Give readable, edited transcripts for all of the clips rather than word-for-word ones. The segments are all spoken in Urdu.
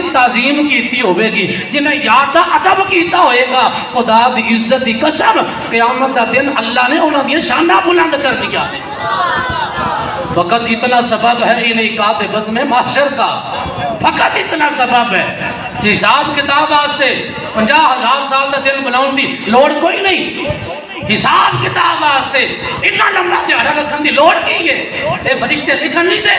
دی تعظیم کیتی ہوئے گی، جنہیں یاد دا ادب کیتا ہوئے گا، خدا دی عزت دی قسم قیامت دا دن اللہ نے انہوں نے شانہ بلند کر دیا ہے۔ فقط اتنا سبب ہے انہیں کات بزم محشر کا، فقط اتنا سبب ہے کہ حساب کتاب آج سے 50,000 سال دا دن بناؤں دی لوڑ کوئی نہیں۔ حساب کتاب آج سے اتنا لمبا دیارہ رکھن دی لوڑ کی ہے، اے فرشتے لکھن نہیں دے،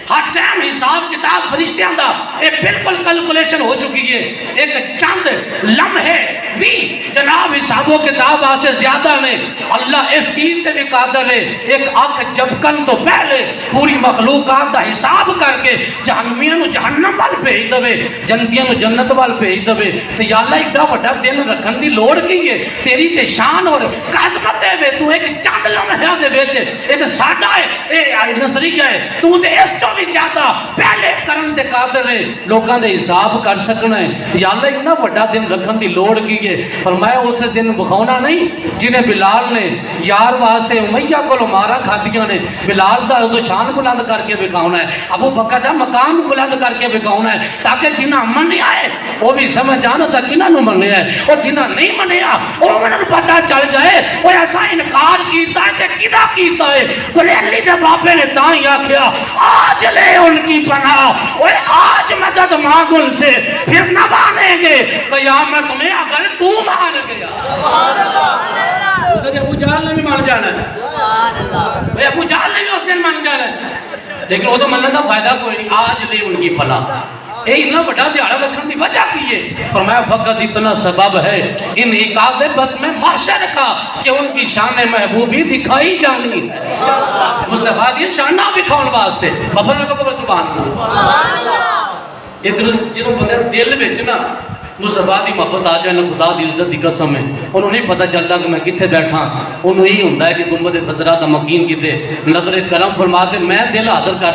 ہر ٹائم حساب کتاب فرشتیاں دا ایک بالکل کلکولیشن ہو چکی ہے، ایک چند لمحے بھی جناب حساب و کتاب آج سے زیادہ نے۔ اللہ اس چیز سے بھی قادر ہے، ایک آنکھ جبکن تو پہلے پوری مخلوقات دا حساب کر کے جہنمیاں نو جہنم وال بھیج دوے، جنتیاں نو جنت وال بھیج دوے۔ تو یا اللہ ایک دا بڑا دن رکھن دی لوڑ کی ہے، تیری تے شان اور قاسمت دے وے، تو ایک چند لمحے دے ویچے ایک ساڈا ہے، اے نظریہ ہے، تو تے اس تو بھی زیادہ پہلے کرن دے قادر ہے، لوگاں دے حساب کر سکنا ہے۔ یا اللہ اتنا بڑا دن رکھن دی لوڑ کی ہے، فرمایا اسے دن بخونا نہیں جنہیں بلال نے یار واسے امیہ کو مارا کھاتیاں نے، بلال دا تو شان بلند کر کے بکھاؤنا ہے، ابو بکر دا مقام بلند کر کے بکھاؤنا ہے، تاکہ جنہ مننے آئے وہ بھی سمجھ جانا سکینہ نو مننے آئے، اور جنہ نہیں مننے آ وہ منن پتہ چل جائے وہ ایسا انکار کیتا ہے کہ کدہ کیتا ہے۔ بلے علی دے باپے نے تائیں آکھیا آج لے ان کی پناہ، اور آج مدد مانگ ان سے، پھر نہ مانیں گے قیامت میں اگر تو مان گیا۔ ابو جہل نے بھی مان جانا ہے، ابو جہل نے بھی اس دن مان جانا ہے، لیکن وہ تو مننے دا فائدہ کوئی نہیں۔ آج لے ان کی پناہ، اے اتنا بڑا دیارہ رکھن دی وجہ کی ہے، فرمایا فقط اتنا سبب ہے ان عقاد بس میں محشر کا کہ ان کی شان محبوبی دکھائی جانی ہے۔ مصطفیٰ دی شانہ دکھاؤن واسطے بابا لگا بابا سبحان اللہ۔ ادھر جنہوں بندے دل بھیجنا مصطفیٰ دی محبت آ جائے، خدا دی عزت دی قسم ہے، انہوں نہیں پتہ چلتا کہ میں کتھے بیٹھا، انہوں ہی ہوندہ ہے کہ گنبد خضرا دا مکین کتے نظر کرم فرما کے میں دل حاضر کر